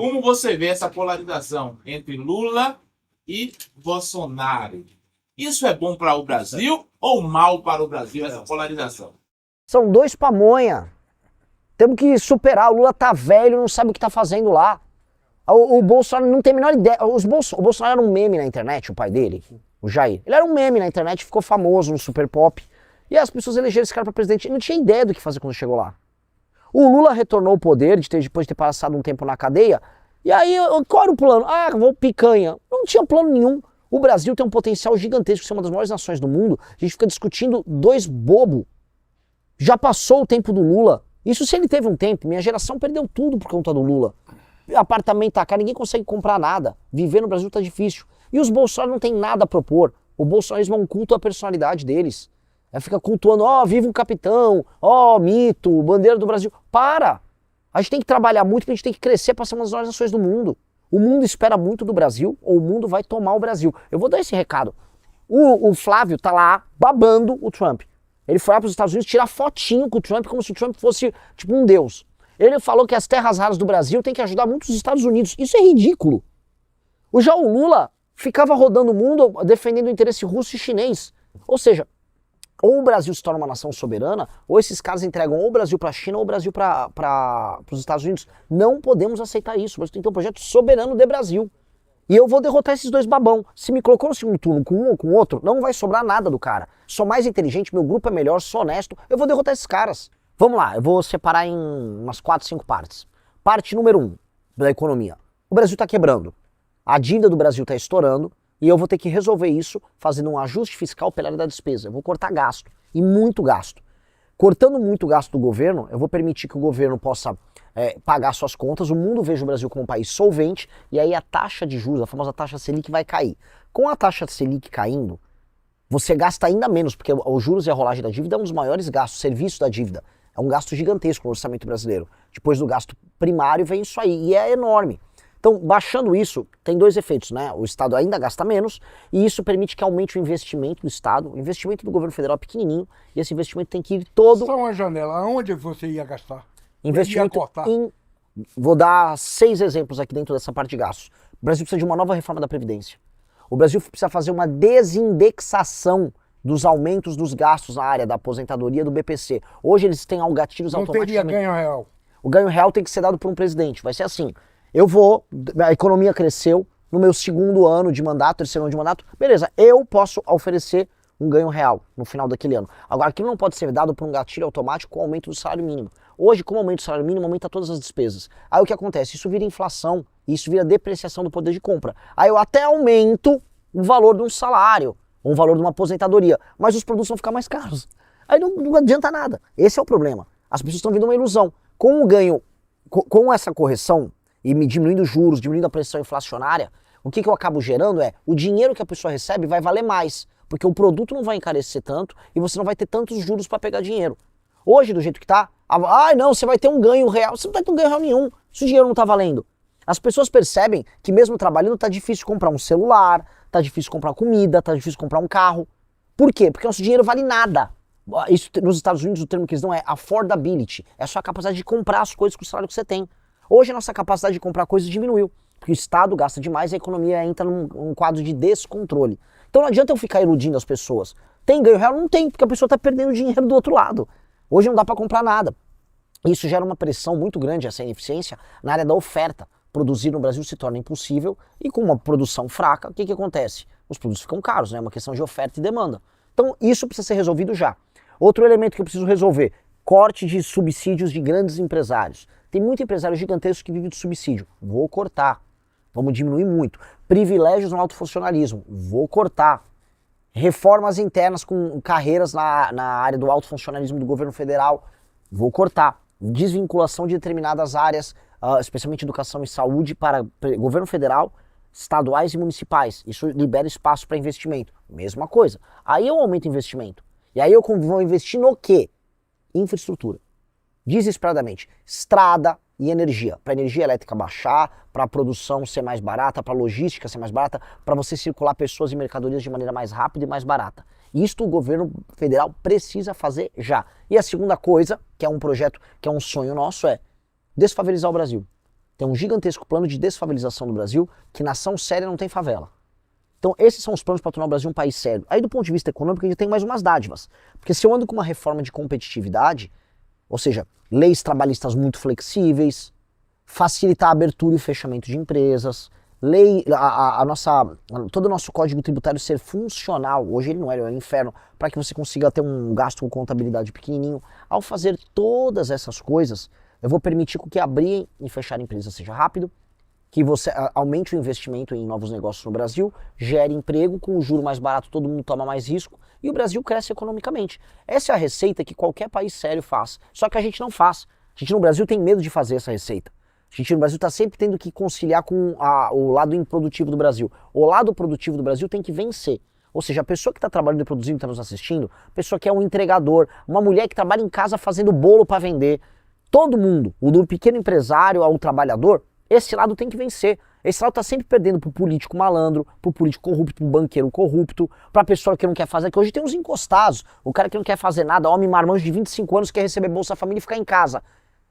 Como você vê essa polarização entre Lula e Bolsonaro? Isso é bom para o Brasil ou mal para o Brasil, essa polarização? São dois pamonha. Temos que superar. O Lula tá velho, não sabe o que tá fazendo lá. O Bolsonaro não tem a menor ideia. O Bolsonaro era um meme na internet, o pai dele, o Jair. Ele era um meme na internet, ficou famoso no Super Pop. E as pessoas elegeram esse cara pra presidente. Ele não tinha ideia do que fazer quando chegou lá. O Lula retornou ao poder depois de ter passado um tempo na cadeia. E aí, qual era o plano? Ah, vou picanha. Não tinha plano nenhum. O Brasil tem um potencial gigantesco de ser uma das maiores nações do mundo. A gente fica discutindo dois bobos. Já passou o tempo do Lula. Isso se ele teve um tempo. Minha geração perdeu tudo por conta do Lula. Apartamento tá caro, ninguém consegue comprar nada. Viver no Brasil tá difícil. E os Bolsonaro não tem nada a propor. O bolsonarismo é um culto à personalidade deles. Fica cultuando, viva o capitão, mito, bandeira do Brasil. Para! A gente tem que trabalhar muito, porque a gente tem que crescer para ser uma das maiores nações do mundo. O mundo espera muito do Brasil, ou o mundo vai tomar o Brasil. Eu vou dar esse recado. O Flávio tá lá babando o Trump. Ele foi lá para os Estados Unidos tirar fotinho com o Trump, como se o Trump fosse tipo um deus. Ele falou que as terras raras do Brasil tem que ajudar muito os Estados Unidos. Isso é ridículo. Já o Lula ficava rodando o mundo defendendo o interesse russo e chinês. Ou seja, ou o Brasil se torna uma nação soberana, ou esses caras entregam ou o Brasil para a China ou o Brasil para os Estados Unidos. Não podemos aceitar isso. O Brasil tem que ter um projeto soberano de Brasil. E eu vou derrotar esses dois babão. Se me colocou no segundo turno com um ou com o outro, não vai sobrar nada do cara. Sou mais inteligente, meu grupo é melhor, sou honesto, eu vou derrotar esses caras. Vamos lá, eu vou separar em umas 4, 5 partes. Parte número 1 da economia. O Brasil está quebrando. A dívida do Brasil está estourando e eu vou ter que resolver isso fazendo um ajuste fiscal pela área da despesa. Eu vou cortar gasto, e muito gasto. Cortando muito gasto do governo, eu vou permitir que o governo possa pagar suas contas, o mundo veja o Brasil como um país solvente, e aí a taxa de juros, a famosa taxa Selic, vai cair. Com a taxa Selic caindo, você gasta ainda menos, porque os juros e a rolagem da dívida é um dos maiores gastos, serviço da dívida. É um gasto gigantesco no orçamento brasileiro. Depois do gasto primário vem isso aí, e é enorme. Então, baixando isso, tem dois efeitos, né? O Estado ainda gasta menos, e isso permite que aumente o investimento do Estado. O investimento do governo federal é pequenininho, e esse investimento tem que ir todo... Só uma janela, aonde você ia gastar? Investimento ia cortar? Vou dar 6 exemplos aqui dentro dessa parte de gastos. O Brasil precisa de uma nova reforma da Previdência. O Brasil precisa fazer uma desindexação dos aumentos dos gastos na área da aposentadoria do BPC. Hoje eles têm gatilhos automáticos. Não teria ganho real. O ganho real tem que ser dado por um presidente. Vai ser assim. A economia cresceu no meu segundo ano de mandato, terceiro ano de mandato. Beleza, eu posso oferecer um ganho real no final daquele ano. Agora, aquilo não pode ser dado por um gatilho automático com o aumento do salário mínimo. Hoje, com o aumento do salário mínimo, aumenta todas as despesas. Aí o que acontece? Isso vira inflação, isso vira depreciação do poder de compra. Aí eu até aumento o valor de um salário, ou o valor de uma aposentadoria, mas os produtos vão ficar mais caros. Aí não adianta nada. Esse é o problema. As pessoas estão vendo uma ilusão. Com o ganho, com essa correção, e me diminuindo os juros, diminuindo a pressão inflacionária, o que eu acabo gerando é, o dinheiro que a pessoa recebe vai valer mais, porque o produto não vai encarecer tanto e você não vai ter tantos juros para pegar dinheiro. Hoje, do jeito que tá, não, você vai ter um ganho real. Você não vai ter um ganho real nenhum, se o dinheiro não tá valendo. As pessoas percebem que mesmo trabalhando tá difícil comprar um celular, tá difícil comprar comida, tá difícil comprar um carro. Por quê? Porque o nosso dinheiro vale nada. Isso, nos Estados Unidos o termo que eles dão é affordability, é a sua capacidade de comprar as coisas com o salário que você tem. Hoje a nossa capacidade de comprar coisas diminuiu, porque o Estado gasta demais e a economia entra num quadro de descontrole. Então não adianta eu ficar iludindo as pessoas. Tem ganho real? Não tem, porque a pessoa está perdendo dinheiro do outro lado. Hoje não dá para comprar nada. Isso gera uma pressão muito grande, essa ineficiência, na área da oferta. Produzir no Brasil se torna impossível e com uma produção fraca, o que acontece? Os produtos ficam caros, né? É uma questão de oferta e demanda. Então isso precisa ser resolvido já. Outro elemento que eu preciso resolver, corte de subsídios de grandes empresários. Tem muito empresário gigantesco que vive de subsídio. Vou cortar. Vamos diminuir muito. Privilégios no alto funcionalismo. Vou cortar. Reformas internas com carreiras na área do alto funcionalismo do governo federal. Vou cortar. Desvinculação de determinadas áreas, especialmente educação e saúde, para governo federal, estaduais e municipais. Isso libera espaço para investimento. Mesma coisa. Aí eu aumento o investimento. E aí eu vou investir no quê? Infraestrutura. Desesperadamente. Estrada e energia. Para a energia elétrica baixar, para a produção ser mais barata, para a logística ser mais barata, para você circular pessoas e mercadorias de maneira mais rápida e mais barata. Isto o governo federal precisa fazer já. E a segunda coisa, que é um projeto, que é um sonho nosso, é desfavorizar o Brasil. Tem um gigantesco plano de desfavelização do Brasil, que nação séria não tem favela. Então esses são os planos para tornar o Brasil um país sério. Aí do ponto de vista econômico a gente tem mais umas dádivas. Porque se eu ando com uma reforma de competitividade, ou seja, leis trabalhistas muito flexíveis, facilitar a abertura e o fechamento de empresas, todo o nosso código tributário ser funcional, hoje ele não é, ele é um inferno, para que você consiga ter um gasto com contabilidade pequenininho. Ao fazer todas essas coisas, eu vou permitir que abrir e fechar empresas seja rápido, que você aumente o investimento em novos negócios no Brasil, gere emprego, com o juro mais barato todo mundo toma mais risco e o Brasil cresce economicamente. Essa é a receita que qualquer país sério faz, só que a gente não faz. A gente no Brasil tem medo de fazer essa receita. A gente no Brasil está sempre tendo que conciliar com o lado improdutivo do Brasil. O lado produtivo do Brasil tem que vencer. Ou seja, a pessoa que está trabalhando e produzindo, está nos assistindo, a pessoa que é um entregador, uma mulher que trabalha em casa fazendo bolo para vender, todo mundo, o do pequeno empresário ao trabalhador, esse lado tem que vencer. Esse lado está sempre perdendo para o político malandro, para o político corrupto, para o banqueiro corrupto, para a pessoa que não quer fazer, que hoje tem uns encostados, o cara que não quer fazer nada, homem marmanjo de 25 anos, quer receber Bolsa Família e ficar em casa.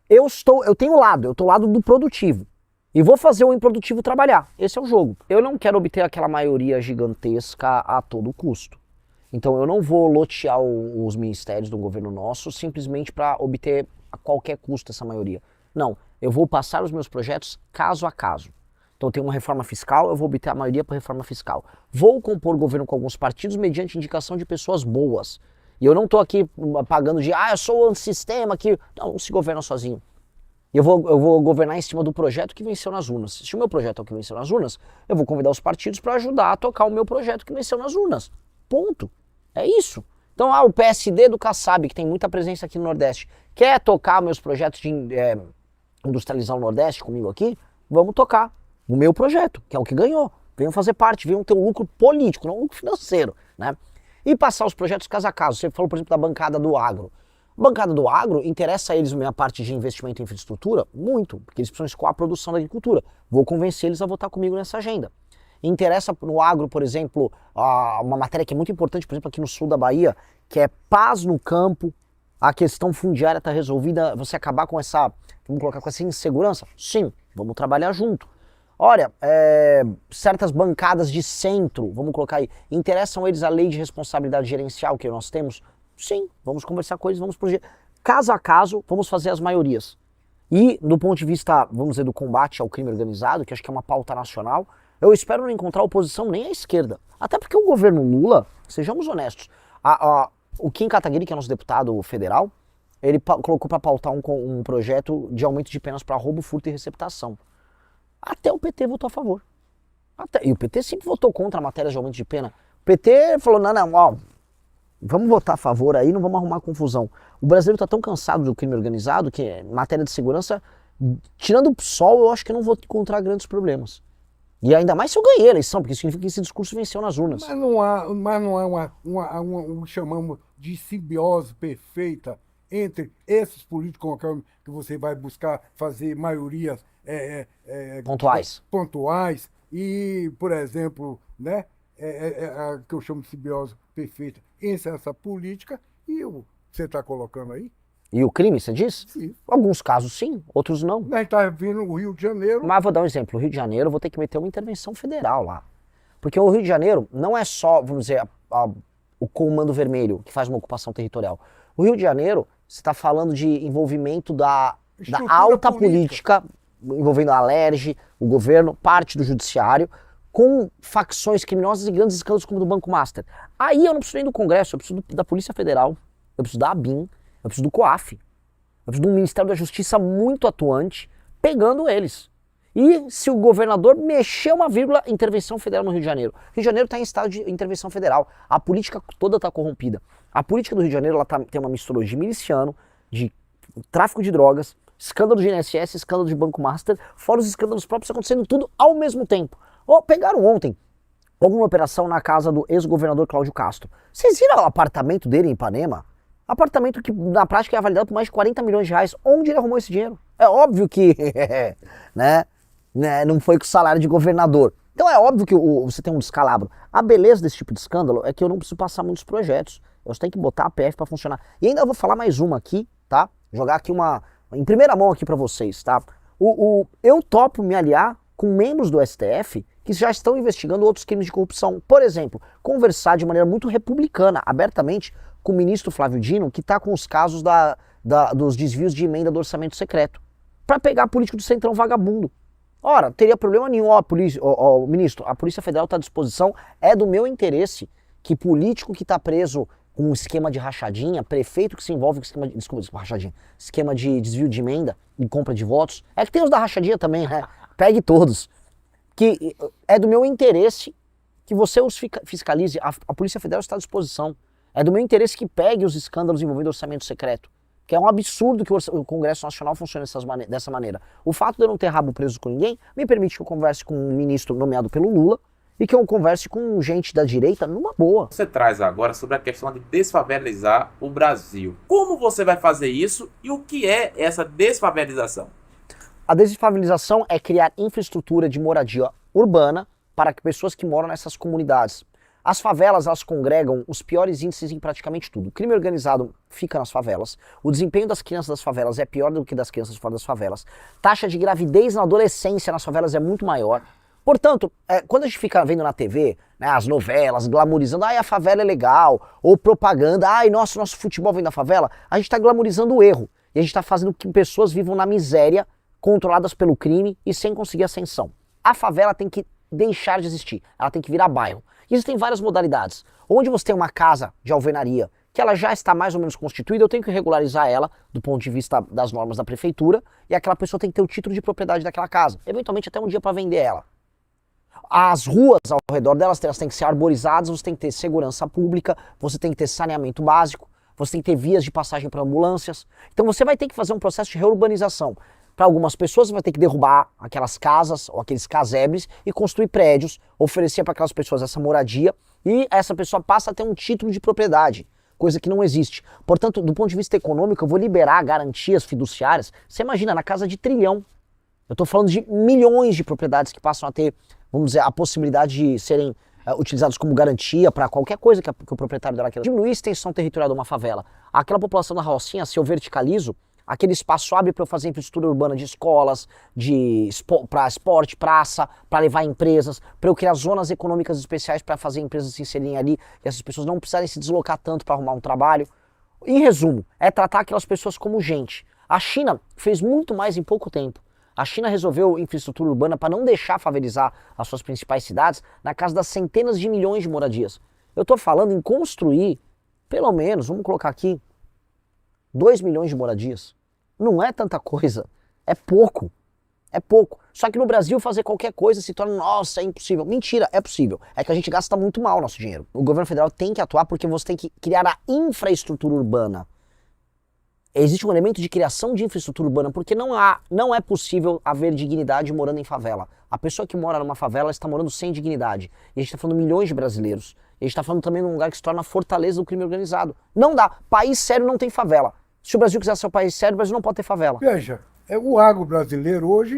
Eu tenho eu tô lado do produtivo. E vou fazer o improdutivo trabalhar. Esse é o jogo. Eu não quero obter aquela maioria gigantesca a todo custo. Então eu não vou lotear os ministérios do governo nosso simplesmente para obter a qualquer custo essa maioria. Não, eu vou passar os meus projetos caso a caso. Então tem uma reforma fiscal, eu vou obter a maioria para reforma fiscal. Vou compor governo com alguns partidos mediante indicação de pessoas boas. E eu não estou aqui pagando de, eu sou o antissistema, que não se governa sozinho. Eu vou governar em cima do projeto que venceu nas urnas. Se o meu projeto é o que venceu nas urnas, eu vou convidar os partidos para ajudar a tocar o meu projeto que venceu nas urnas. Ponto. É isso. Então, o PSD do Kassab, que tem muita presença aqui no Nordeste, quer tocar meus projetos de industrializar o Nordeste comigo aqui? Vamos tocar o meu projeto, que é o que ganhou. Venham fazer parte, venham ter um lucro político, não um lucro financeiro, né? E passar os projetos caso a caso. Você falou, por exemplo, da bancada do agro. A bancada do agro, interessa a eles a minha parte de investimento em infraestrutura? Muito, porque eles precisam escoar a produção da agricultura. Vou convencer eles a votar comigo nessa agenda. Interessa no agro, por exemplo, uma matéria que é muito importante, por exemplo, aqui no sul da Bahia, que é paz no campo, a questão fundiária está resolvida, você acabar com essa, vamos colocar, com essa insegurança? Sim, vamos trabalhar junto. Olha, certas bancadas de centro, vamos colocar aí, interessam eles a lei de responsabilidade gerencial que nós temos? Sim, vamos conversar com eles, vamos projetar. Caso a caso, vamos fazer as maiorias. E do ponto de vista, vamos dizer, do combate ao crime organizado, que acho que é uma pauta nacional, eu espero não encontrar oposição nem à esquerda. Até porque o governo Lula, sejamos honestos, o Kim Kataguiri, que é nosso deputado federal, ele colocou para pautar um projeto de aumento de penas para roubo, furto e receptação. Até o PT votou a favor. E o PT sempre votou contra a matéria de aumento de pena. O PT falou, não, vamos votar a favor aí, não vamos arrumar confusão. O brasileiro está tão cansado do crime organizado que, em matéria de segurança, tirando o PSOL, eu acho que eu não vou encontrar grandes problemas. E ainda mais se eu ganhei a eleição, porque significa que esse discurso venceu nas urnas. Mas não há uma chamamos de simbiose perfeita entre esses políticos que você vai buscar fazer maiorias pontuais e, por exemplo, né, a que eu chamo de simbiose perfeita entre essa política e o que você está colocando aí. E o crime, você diz? Sim. Alguns casos sim, outros não. A gente está vindo no Rio de Janeiro. Mas vou dar um exemplo. O Rio de Janeiro, eu vou ter que meter uma intervenção federal lá. Porque o Rio de Janeiro não é só, vamos dizer, o Comando Vermelho, que faz uma ocupação territorial. O Rio de Janeiro, você está falando de envolvimento da alta política, envolvendo a Alerj, o governo, parte do judiciário, com facções criminosas e grandes escândalos como o do Banco Master. Aí eu não preciso nem do Congresso, eu preciso da Polícia Federal, eu preciso da ABIN, eu preciso do COAF, eu preciso de um Ministério da Justiça muito atuante, pegando eles. E se o governador mexer uma vírgula, intervenção federal no Rio de Janeiro. O Rio de Janeiro está em estado de intervenção federal. A política toda está corrompida. A política do Rio de Janeiro tem uma mistura de miliciano, de tráfico de drogas, escândalo de INSS, escândalo de Banco Master, fora os escândalos próprios acontecendo tudo ao mesmo tempo. Pegaram ontem alguma operação na casa do ex-governador Cláudio Castro. Vocês viram o apartamento dele em Ipanema? Apartamento que na prática é avaliado por mais de 40 milhões de reais. Onde ele arrumou esse dinheiro? É óbvio que não foi com o salário de governador. Então é óbvio que você tem um descalabro. A beleza desse tipo de escândalo é que eu não preciso passar muitos projetos. Eu tenho que botar a PF para funcionar. E ainda vou falar mais uma aqui, tá? Jogar aqui em primeira mão aqui para vocês, tá? Eu topo me aliar com membros do STF que já estão investigando outros crimes de corrupção. Por exemplo, conversar de maneira muito republicana, abertamente, com o ministro Flávio Dino, que está com os casos dos desvios de emenda do orçamento secreto, para pegar político do centrão vagabundo. Ora, teria problema nenhum, ministro, a Polícia Federal está à disposição, é do meu interesse que político que está preso com um esquema de rachadinha, prefeito que se envolve com esquema de desvio de emenda e compra de votos, é que tem os da rachadinha também, né? Pegue todos. Que é do meu interesse que você os fiscalize, a Polícia Federal está à disposição. É do meu interesse que pegue os escândalos envolvendo orçamento secreto. Que é um absurdo que o Congresso Nacional funcione dessa maneira. O fato de eu não ter rabo preso com ninguém me permite que eu converse com um ministro nomeado pelo Lula e que eu converse com gente da direita numa boa. Você traz agora sobre a questão de desfavelizar o Brasil. Como você vai fazer isso e o que é essa desfavelização? A desfavelização é criar infraestrutura de moradia urbana para que pessoas que moram nessas comunidades. As favelas, elas congregam os piores índices em praticamente tudo. O crime organizado fica nas favelas. O desempenho das crianças das favelas é pior do que das crianças fora das favelas. Taxa de gravidez na adolescência nas favelas é muito maior. Portanto, quando a gente fica vendo na TV, né, as novelas, glamorizando, a favela é legal, ou propaganda, nosso futebol vem da favela, a gente está glamorizando o erro. E a gente está fazendo com que pessoas vivam na miséria, controladas pelo crime e sem conseguir ascensão. A favela tem que deixar de existir, ela tem que virar bairro. E existem várias modalidades. Onde você tem uma casa de alvenaria que ela já está mais ou menos constituída, eu tenho que regularizar ela do ponto de vista das normas da prefeitura e aquela pessoa tem que ter o título de propriedade daquela casa, eventualmente até um dia para vender ela. As ruas ao redor delas elas têm que ser arborizadas, você tem que ter segurança pública, você tem que ter saneamento básico, você tem que ter vias de passagem para ambulâncias. Então você vai ter que fazer um processo de reurbanização. Para algumas pessoas você vai ter que derrubar aquelas casas ou aqueles casebres e construir prédios, oferecer para aquelas pessoas essa moradia e essa pessoa passa a ter um título de propriedade, coisa que não existe. Portanto, do ponto de vista econômico, eu vou liberar garantias fiduciárias. Você imagina, na casa de trilhão. Eu estou falando de milhões de propriedades que passam a ter, vamos dizer, a possibilidade de serem utilizados como garantia para qualquer coisa que o proprietário dela queira. Diminuir a extensão territorial de uma favela. Aquela população da Rocinha, se eu verticalizo, aquele espaço abre para eu fazer infraestrutura urbana de escolas, para esporte, praça, para levar empresas, para eu criar zonas econômicas especiais para fazer empresas se inserirem ali e essas pessoas não precisarem se deslocar tanto para arrumar um trabalho. Em resumo, é tratar aquelas pessoas como gente. A China fez muito mais em pouco tempo. A China resolveu infraestrutura urbana para não deixar favelizar as suas principais cidades na casa das centenas de milhões de moradias. Eu estou falando em construir, pelo menos, vamos colocar aqui, 2 milhões de moradias. Não é tanta coisa, é pouco. É pouco. Só que no Brasil fazer qualquer coisa se torna, nossa, é impossível. Mentira, é possível. É que a gente gasta muito mal o nosso dinheiro. O governo federal tem que atuar porque você tem que criar a infraestrutura urbana. Existe um elemento de criação de infraestrutura urbana porque não é possível haver dignidade morando em favela. A pessoa que mora numa favela está morando sem dignidade. E a gente está falando de milhões de brasileiros. E a gente está falando também de um lugar que se torna a fortaleza do crime organizado. Não dá. País sério não tem favela. Se o Brasil quiser ser um país sério, o Brasil não pode ter favela. Veja, o agro brasileiro hoje,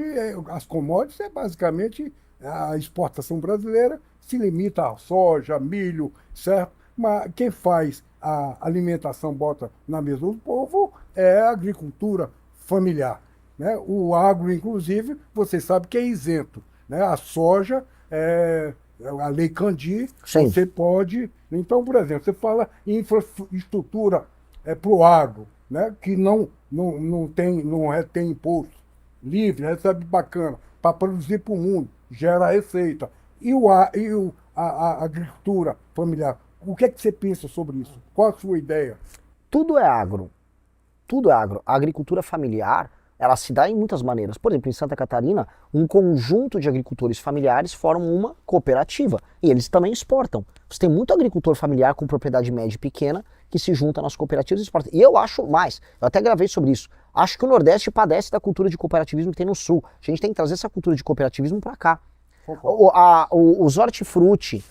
as commodities é basicamente a exportação brasileira se limita a soja, milho, certo? Mas quem faz a alimentação, bota na mesa do povo, é a agricultura familiar, né? O agro, inclusive, você sabe que é isento, né? A soja, a Lei Candir, Sim. Você pode... Então, por exemplo, você fala em infraestrutura para o agro, né? Que não tem imposto livre, recebe bacana, para produzir para o mundo, gera receita. E a agricultura familiar, o que é que você pensa sobre isso? Qual a sua ideia? Tudo é agro. Tudo é agro. A agricultura familiar, ela se dá em muitas maneiras. Por exemplo, em Santa Catarina, um conjunto de agricultores familiares formam uma cooperativa. E eles também exportam. Você tem muito agricultor familiar com propriedade média e pequena que se junta nas cooperativas e exporta. E eu acho mais, eu até gravei sobre isso, acho que o Nordeste padece da cultura de cooperativismo que tem no Sul. A gente tem que trazer essa cultura de cooperativismo para cá. Os hortifruti,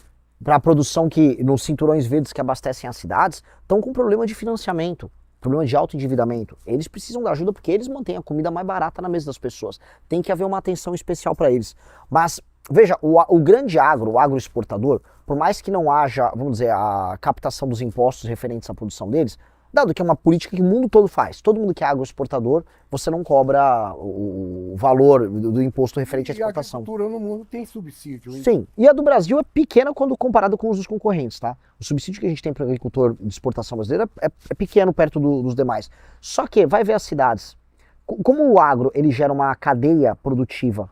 para a produção que nos cinturões verdes que abastecem as cidades, estão com problema de financiamento, problema de autoendividamento. Eles precisam da ajuda porque eles mantêm a comida mais barata na mesa das pessoas. Tem que haver uma atenção especial para eles. Mas, veja, o grande agro, o agroexportador, por mais que não haja, vamos dizer, a captação dos impostos referentes à produção deles, Dado que é uma política que o mundo todo faz, todo mundo que é agroexportador, você não cobra o valor do imposto referente à E a exportação. agricultura no mundo tem subsídio, hein? Sim, e a do Brasil é pequena quando comparado com os dos concorrentes, tá? O subsídio que a gente tem para o agricultor de exportação brasileira é pequeno perto dos demais. Só que, vai ver as cidades. Como o agro ele gera uma cadeia produtiva,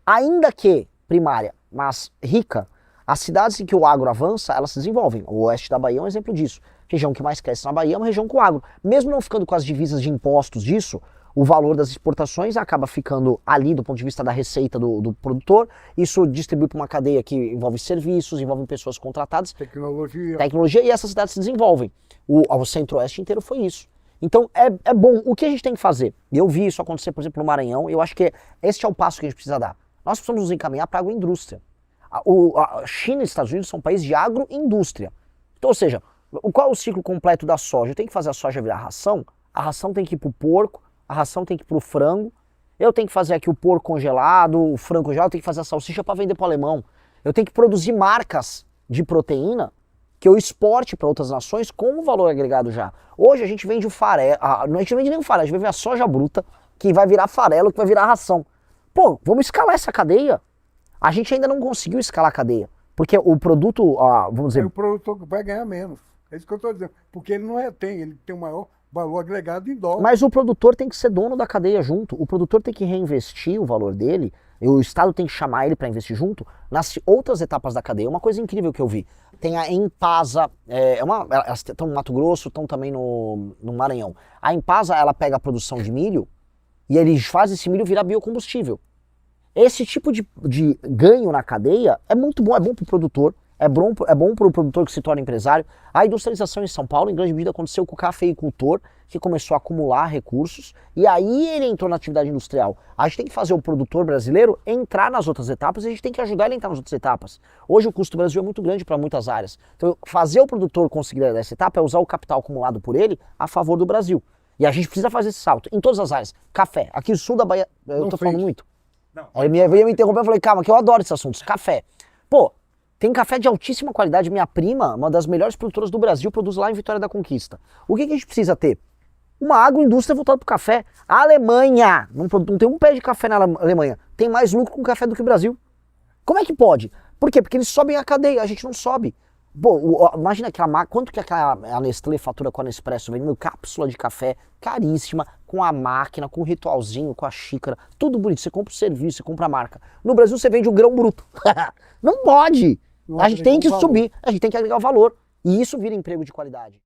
ainda que primária, mas rica, as cidades em que o agro avança, elas se desenvolvem. O oeste da Bahia é um exemplo disso. A região que mais cresce na Bahia é uma região com agro. Mesmo não ficando com as divisas de impostos disso, o valor das exportações acaba ficando ali do ponto de vista da receita do produtor. Isso distribui para uma cadeia que envolve serviços, envolve pessoas contratadas, tecnologia, e essas cidades se desenvolvem. O centro-oeste inteiro foi isso. Então é bom. O que a gente tem que fazer? Eu vi isso acontecer, por exemplo, no Maranhão, e eu acho que este é o passo que a gente precisa dar. Nós precisamos nos encaminhar para a agroindústria. A China e os Estados Unidos são países de agroindústria. Então, ou seja, qual é o ciclo completo da soja? Eu tenho que fazer a soja virar ração, a ração tem que ir para o porco, a ração tem que ir para o frango, eu tenho que fazer aqui o porco congelado, o frango congelado, eu tenho que fazer a salsicha para vender para o alemão. Eu tenho que produzir marcas de proteína que eu exporte para outras nações com um valor agregado já. Hoje a gente vende o farelo, a gente não vende nem o farelo, a gente vende a soja bruta, que vai virar farelo, que vai virar ração. Pô, vamos escalar essa cadeia. A gente ainda não conseguiu escalar a cadeia, porque o produto, vamos dizer... O produtor vai ganhar menos, é isso que eu estou dizendo, porque ele ele tem um maior valor agregado em dólar. Mas o produtor tem que ser dono da cadeia junto, o produtor tem que reinvestir o valor dele, e o Estado tem que chamar ele para investir junto nas outras etapas da cadeia. Uma coisa incrível que eu vi, tem a Empasa, elas estão no Mato Grosso, estão também no Maranhão. A Empasa, ela pega a produção de milho e eles fazem esse milho virar biocombustível. Esse tipo de ganho na cadeia é muito bom, é bom para o produtor, é bom para o produtor que se torna empresário. A industrialização em São Paulo, em grande medida, aconteceu com o cafeicultor, que começou a acumular recursos, e aí ele entrou na atividade industrial. A gente tem que fazer o produtor brasileiro entrar nas outras etapas, e a gente tem que ajudar ele a entrar nas outras etapas. Hoje o custo do Brasil é muito grande para muitas áreas. Então, fazer o produtor conseguir essa etapa é usar o capital acumulado por ele a favor do Brasil. E a gente precisa fazer esse salto em todas as áreas. Café, aqui no sul da Bahia, eu tô falando muito. Não. Aí ele ia me interromper, eu falei, calma, que eu adoro esses assuntos. Café. Pô, tem café de altíssima qualidade. Minha prima, uma das melhores produtoras do Brasil, produz lá em Vitória da Conquista. O que a gente precisa ter? Uma agroindústria voltada para o café. A Alemanha, não tem um pé de café na Alemanha, tem mais lucro com café do que o Brasil. Como é que pode? Por quê? Porque eles sobem a cadeia, a gente não sobe. Pô, imagina quanto que a Nestlé fatura com a Nespresso, vendendo cápsula de café caríssima, com a máquina, com o ritualzinho, com a xícara, tudo bonito. Você compra o serviço, você compra a marca. No Brasil você vende o grão bruto. Não pode! A gente tem que subir, a gente tem que agregar o valor. E isso vira emprego de qualidade.